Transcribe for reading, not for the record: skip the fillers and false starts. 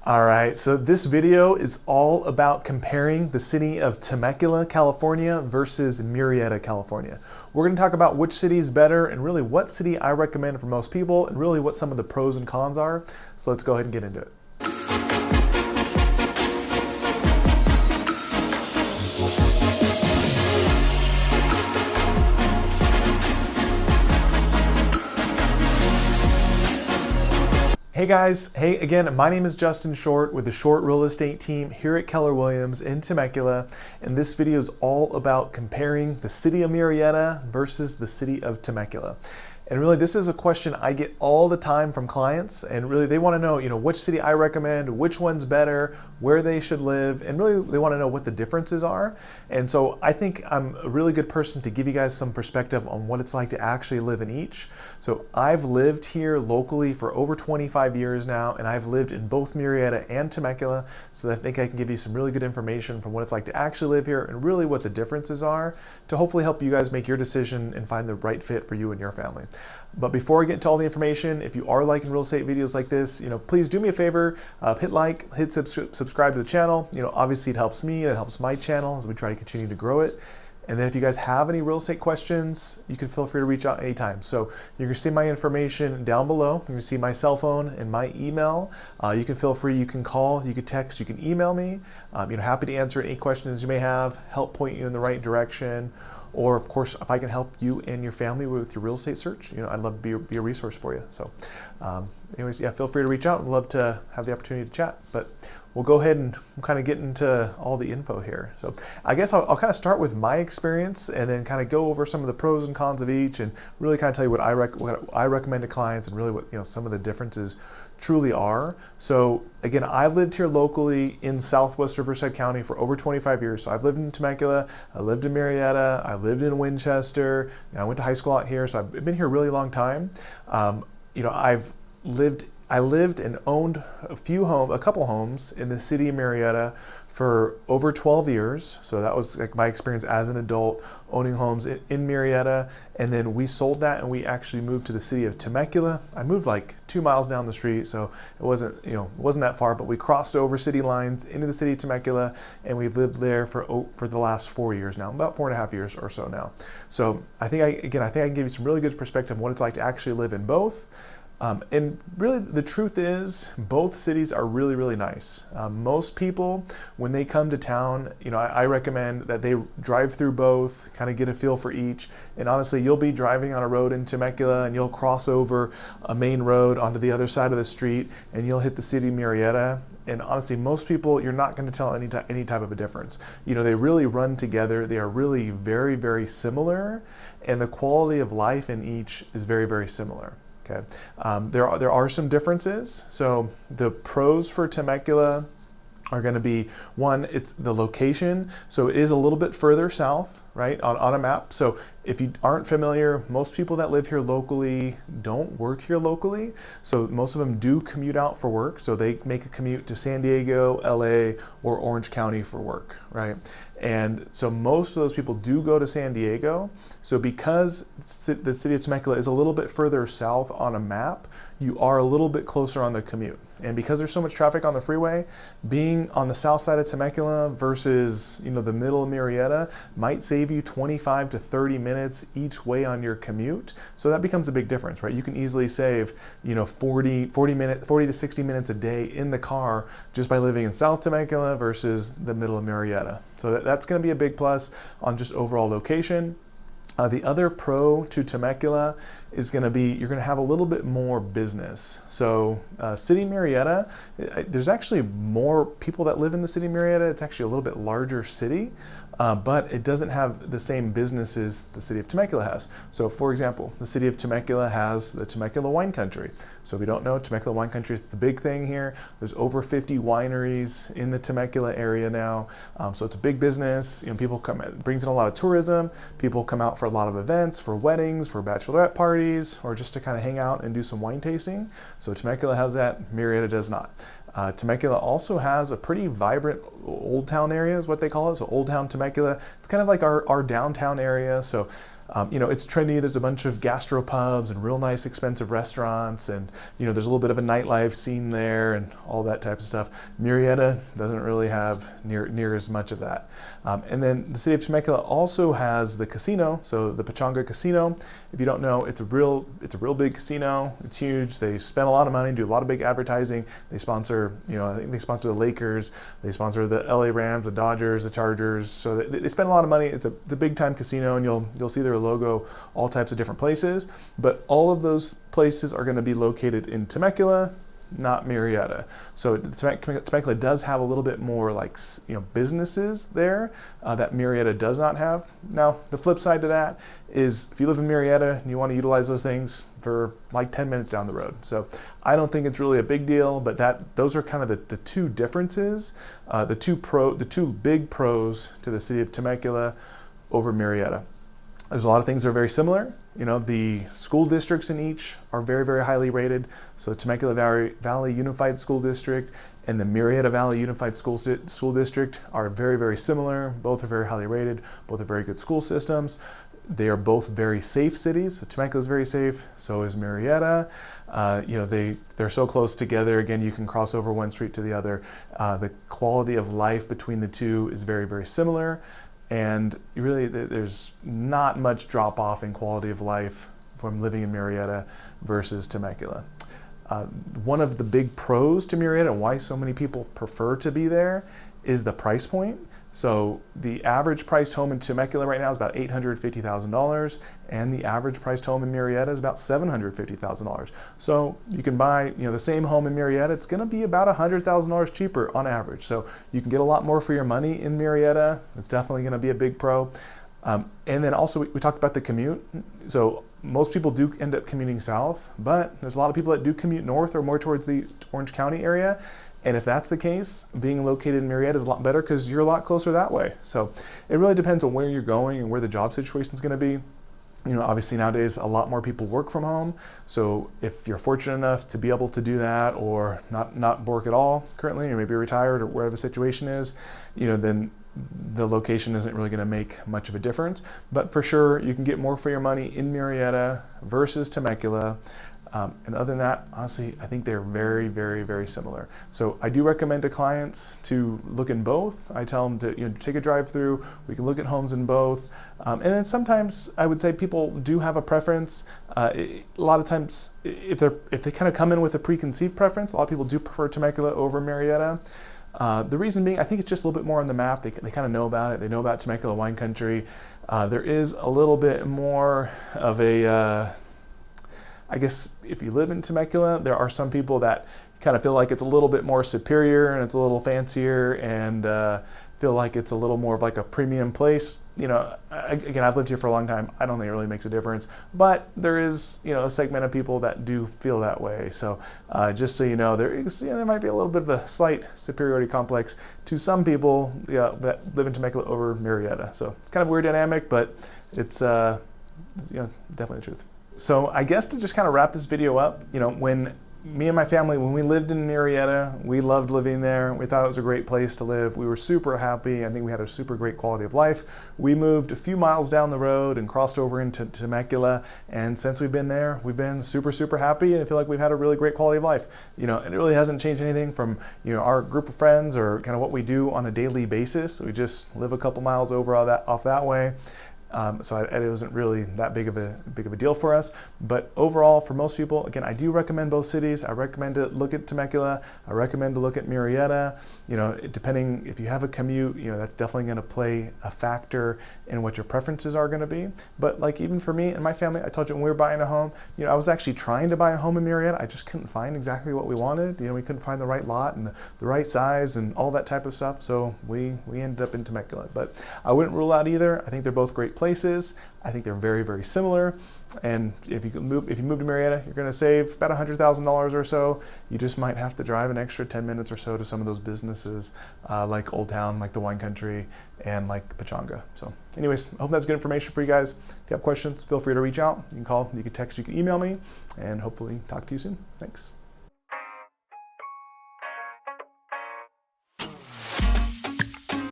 All right, so this video is all about comparing the city of Temecula, California versus Murrieta, California. We're going to talk about which city is better and really what city I recommend for most people and really what some of the pros and cons are. So let's go ahead and get into it. Hey guys, hey again, my name is Justin Short with the Short Real Estate team here at Keller Williams in Temecula, and this video is all about comparing the city of Murrieta versus the city of Temecula. And really, this is a question I get all the time from clients, and really they want to know, which city I recommend, which one's better, where they should live, and really they want to know what the differences are. And so I think I'm a really good person to give you guys some perspective on what it's like to actually live in each. So I've lived here locally for over 25 years now, and I've lived in both Murrieta and Temecula, so I think I can give you some really good information from what it's like to actually live here and really what the differences are to hopefully help you guys make your decision and find the right fit for you and your family. But before I get into all the information, if you are liking real estate videos like this, please do me a favor, hit like, hit subscribe to the channel. Obviously it helps me, it helps my channel as we try to continue to grow it. And then if you guys have any real estate questions, you can feel free to reach out anytime. So you can see my information down below. You can see my cell phone and my email. You can feel free, you can call, you can text, you can email me. Happy to answer any questions you may have, help point you in the right direction. Or of course, if I can help you and your family with your real estate search, I'd love to be a resource for you. So anyways, yeah, feel free to reach out. I'd love to have the opportunity to chat. But we'll go ahead and kind of get into all the info here. So I guess I'll kind of start with my experience and then kind of go over some of the pros and cons of each and really kind of tell you what I recommend to clients and really what some of the differences truly are. So again, I've lived here locally in Southwest Riverside County for over 25 years. So I've lived in Temecula, I lived in Murrieta, I lived in Winchester, I went to high school out here, so I've been here a really long time. I lived and owned a couple homes in the city of Murrieta for over 12 years. So that was like my experience as an adult owning homes in Murrieta. And then we sold that and we actually moved to the city of Temecula. I moved like 2 miles down the street, so it wasn't that far, but we crossed over city lines into the city of Temecula, and we've lived there for the last 4 years now, about 4.5 years or so now. So I think I can give you some really good perspective on what it's like to actually live in both. And really, the truth is, both cities are really, really nice. Most people, when they come to town, I recommend that they drive through both, kind of get a feel for each. And honestly, you'll be driving on a road in Temecula, and you'll cross over a main road onto the other side of the street, and you'll hit the city of Murrieta. And honestly, most people, you're not going to tell any type of a difference. They really run together. They are really very, very similar, and the quality of life in each is very, very similar. Okay. There are some differences. So the pros for Temecula are going to be, one, it's the location. So it is a little bit further south, right, on a map. So if you aren't familiar, most people that live here locally don't work here locally. So most of them do commute out for work. So they make a commute to San Diego, LA, or Orange County for work, right? And so most of those people do go to San Diego. So because the city of Temecula is a little bit further south on a map, you are a little bit closer on the commute. And because there's so much traffic on the freeway, being on the south side of Temecula versus the middle of Murrieta might save you 25 to 30 minutes each way on your commute. So that becomes a big difference, right? You can easily save 40 to 60 minutes a day in the car just by living in South Temecula versus the middle of Murrieta. So that's going to be a big plus on just overall location. The other pro to Temecula is going to be you're going to have a little bit more business. So city of Murrieta, there's actually more people that live in the city of Murrieta. It's actually a little bit larger city, but it doesn't have the same businesses the city of Temecula has. So for example, the city of Temecula has the Temecula wine country. So if you don't know, Temecula wine country is the big thing here. There's over 50 wineries in the Temecula area now. So it's a big business. People come, it brings in a lot of tourism. People come out for a lot of events, for weddings, for bachelorette parties, or just to kind of hang out and do some wine tasting. So Temecula has that, Murrieta does not. Temecula also has a pretty vibrant Old Town area is what they call it. So Old Town Temecula, it's kind of like our downtown area. So It's trendy. There's a bunch of gastropubs and real nice expensive restaurants, and there's a little bit of a nightlife scene there and all that type of stuff. Murrieta doesn't really have near as much of that. And then the city of Temecula also has the casino, so the Pechanga Casino. If you don't know, it's a real big casino. It's huge. They spend a lot of money, do a lot of big advertising. They sponsor, I think they sponsor the Lakers, they sponsor the LA Rams, the Dodgers, the Chargers. So they spend a lot of money. It's the big time casino, and you'll see their logo all types of different places. But all of those places are going to be located in Temecula, not Murrieta. So Temecula does have a little bit more businesses there that Murrieta does not have. Now the flip side to that is if you live in Murrieta and you want to utilize those things for like 10 minutes down the road. So I don't think it's really a big deal, but those are kind of the two differences, the two big pros to the city of Temecula over Murrieta. There's a lot of things that are very similar. The school districts in each are very, very highly rated. So Temecula Valley Unified School District and the Murrieta Valley Unified School District are very, very similar. Both are very highly rated. Both are very good school systems. They are both very safe cities. So Temecula is very safe. So is Murrieta. They're so close together. Again, you can cross over one street to the other. The quality of life between the two is very, very similar. And really, there's not much drop off in quality of life from living in Murrieta versus Temecula. One of the big pros to Murrieta and why so many people prefer to be there is the price point. So the average priced home in Temecula right now is about $850,000, and the average priced home in Murrieta is about $750,000. So you can buy, the same home in Murrieta. It's going to be about $100,000 cheaper on average. So you can get a lot more for your money in Murrieta. It's definitely going to be a big pro. And then also we talked about the commute. So most people do end up commuting south, but there's a lot of people that do commute north or more towards the Orange County area. And if that's the case, being located in Murrieta is a lot better because you're a lot closer that way. So it really depends on where you're going and where the job situation is going to be. Obviously nowadays a lot more people work from home. So if you're fortunate enough to be able to do that or not work at all currently, or maybe retired or wherever the situation is, then the location isn't really going to make much of a difference. But for sure, you can get more for your money in Murrieta versus Temecula. And other than that, honestly, I think they're very, very, very similar. So I do recommend to clients to look in both. I tell them to take a drive through. We can look at homes in both. And then sometimes I would say people do have a preference. A lot of times, if they kind of come in with a preconceived preference, a lot of people do prefer Temecula over Murrieta. The reason being, I think it's just a little bit more on the map. They kind of know about it. They know about Temecula wine country. There is a little bit more of a I guess if you live in Temecula, there are some people that kind of feel like it's a little bit more superior and it's a little fancier and feel like it's a little more of like a premium place. Again, I've lived here for a long time. I don't think it really makes a difference, but there is, a segment of people that do feel that way. So just so you know, there might be a little bit of a slight superiority complex to some people that live in Temecula over Murrieta. So it's kind of a weird dynamic, but it's definitely the truth. So I guess to just kind of wrap this video up, when me and my family, when we lived in Murrieta, we loved living there. We thought it was a great place to live. We were super happy. I think we had a super great quality of life. We moved a few miles down the road and crossed over into Temecula. And since we've been there, we've been super, super happy. And I feel like we've had a really great quality of life. And it really hasn't changed anything from, our group of friends or kind of what we do on a daily basis. We just live a couple miles over off that way. So it wasn't really that big of a deal for us. But overall, for most people, again, I do recommend both cities. I recommend to look at Temecula. I recommend to look at Murrieta. Depending if you have a commute, that's definitely going to play a factor in what your preferences are going to be. But like even for me and my family, I told you when we were buying a home, I was actually trying to buy a home in Murrieta. I just couldn't find exactly what we wanted. We couldn't find the right lot and the right size and all that type of stuff. So we ended up in Temecula. But I wouldn't rule out either. I think they're both great places. I think they're very, very similar. And if you move to Murrieta, you're going to save about $100,000 or so. You just might have to drive an extra 10 minutes or so to some of those businesses like Old Town, like the Wine Country, and like Pechanga. So anyways, I hope that's good information for you guys. If you have questions, feel free to reach out. You can call, you can text, you can email me, and hopefully talk to you soon. Thanks.